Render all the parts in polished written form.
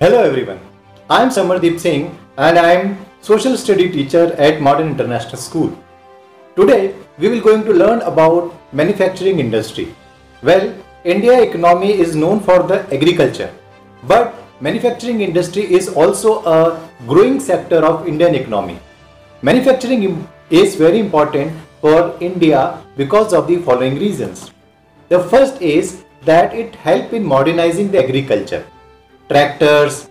Hello everyone, I am Samardeep Singh and I am social study teacher at Modern International School. Today we will going to learn about manufacturing industry. Well, India economy is known for the agriculture, but manufacturing industry is also a growing sector of Indian economy. Manufacturing is very important for India because of the following reasons. The first is that it helps in modernizing the agriculture. Tractors,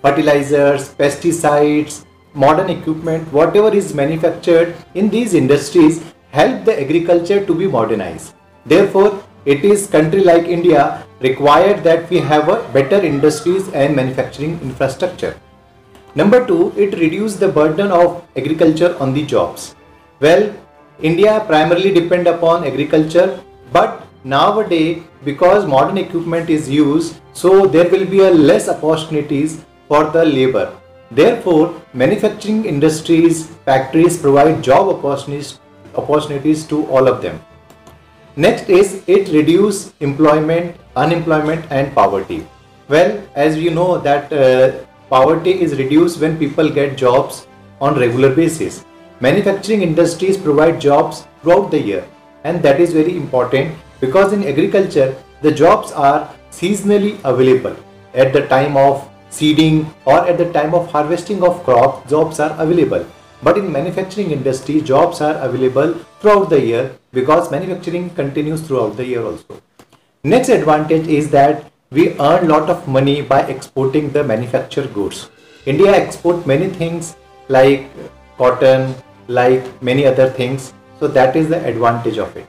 fertilizers, pesticides, modern equipment, whatever is manufactured in these industries help the agriculture to be modernized. Therefore, it is country like India required that we have a better industries and manufacturing infrastructure. Number two, it reduces the burden of agriculture on the jobs. Well, India primarily depend upon agriculture, but nowadays because modern equipment is used, so there will be a less opportunities for the labor. Therefore, manufacturing industries, factories provide job opportunities to all of them. Next is it reduce employment, unemployment and poverty. Well, as you know that poverty is reduced when people get jobs on regular basis. Manufacturing industries provide jobs throughout the year, and that is very important because in agriculture the jobs are seasonally available. At the time of seeding or at the time of harvesting of crop, jobs are available. But in manufacturing industry, jobs are available throughout the year because manufacturing continues throughout the year also. Next advantage is that we earn lot of money by exporting the manufactured goods. India export many things like cotton, like many other things. So that is the advantage of it.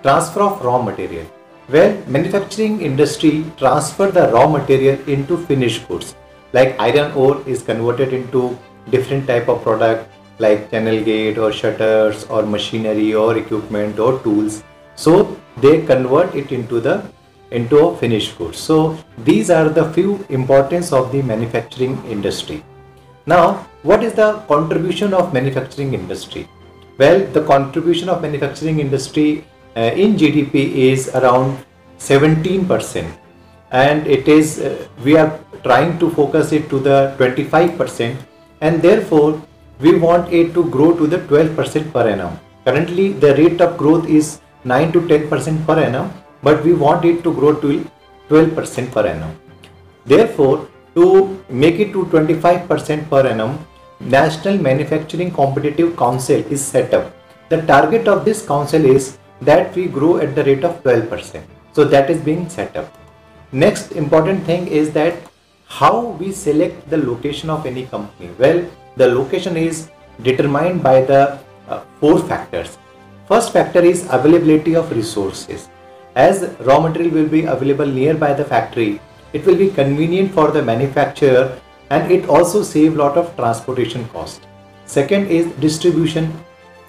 Transfer of raw material. Well, manufacturing industry transfer the raw material into finished goods. Like iron ore is converted into different type of product like channel gate or shutters or machinery or equipment or tools. So they convert it into a finished goods. So these are the few importance of the manufacturing industry. Now, what is the contribution of manufacturing industry? Well, the contribution of manufacturing industry in GDP is around 17%, and it is we are trying to focus it to the 25%, and therefore we want it to grow to the 12% per annum. Currently the rate of growth is 9 to 10% per annum, but we want it to grow to 12% per annum. Therefore, to make it to 25% per annum, National Manufacturing Competitive Council is set up. The target of this council is that we grow at the rate of 12%. So that is being set up. Next important thing is that how we select the location of any company. Well, the location is determined by the four factors. First factor is availability of resources. As raw material will be available nearby the factory, it will be convenient for the manufacturer, and it also save lot of transportation cost. Second is distribution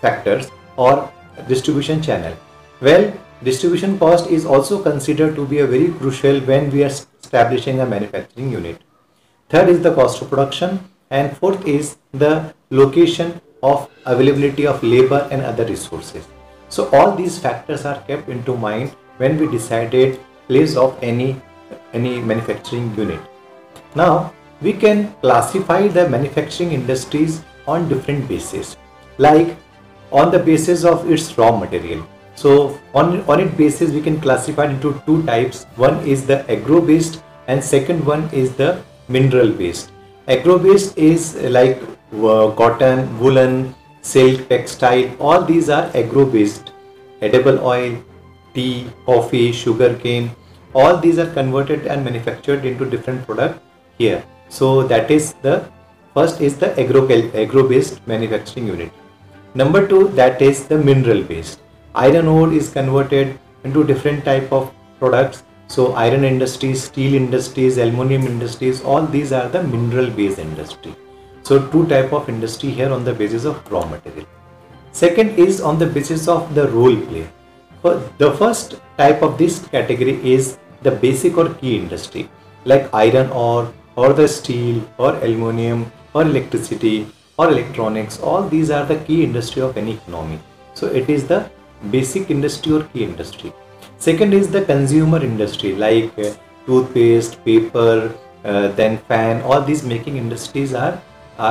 factors or distribution channel. Well, distribution cost is also considered to be a very crucial when we are establishing a manufacturing unit. Third is the cost of production, and fourth is the location of availability of labor and other resources. So all these factors are kept into mind when we decided place of any manufacturing unit. Now we can classify the manufacturing industries on different bases, like on the basis of its raw material. So on its basis we can classify into two types. One is the agro based and second one is the mineral based. Agro based is like cotton, woolen, silk, textile, all these are agro based. Edible oil, tea, coffee, sugarcane, all these are converted and manufactured into different product here. So that is the first is the agro based manufacturing unit. Number two, that is the mineral based. Iron ore is converted into different type of products. So iron industries, steel industries, aluminum industries, all these are the mineral based industry. So two type of industry here on the basis of raw material. Second is on the basis of the role play. The first type of this category is the basic or key industry like iron ore or the steel or aluminum or electricity or electronics. All these are the key industry of any economy. So it is the basic industry or key industry. Second is the consumer industry like toothpaste, paper, then fan, all these making industries are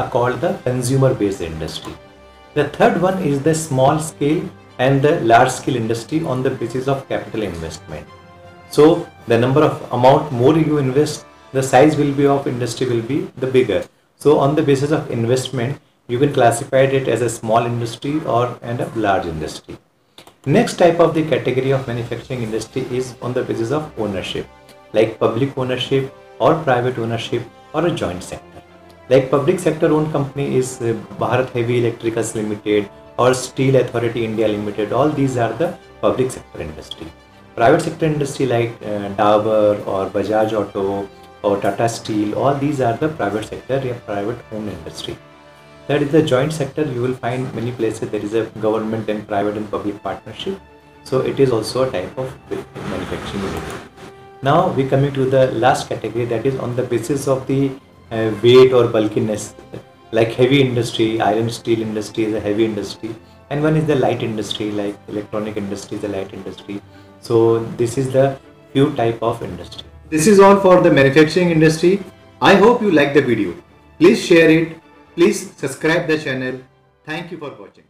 called the consumer based industry. The third one is the small scale and the large scale industry on the basis of capital investment. So the number of amount more you invest, the size will be of industry will be the bigger. So on the basis of investment, you can classify it as a small industry or and a large industry. Next type of the category of manufacturing industry is on the basis of ownership, like public ownership or private ownership or a joint sector. Like public sector owned company is Bharat Heavy Electricals Limited or Steel Authority India Limited. All these are the public sector industry. Private sector industry like Dabur or Bajaj Auto or Tata Steel, all these are the private sector or private owned industry. That is the joint sector. You will find many places there is a government and private and public partnership. So it is also a type of manufacturing unit. Now we coming to the last category, that is on the basis of the weight or bulkiness. Like heavy industry, iron steel industry is a heavy industry, and one is the light industry, like electronic industry is a light industry. So this is the few type of industry. This is all for the manufacturing industry. I hope you like the video. Please share it. Please subscribe the channel. Thank you for watching.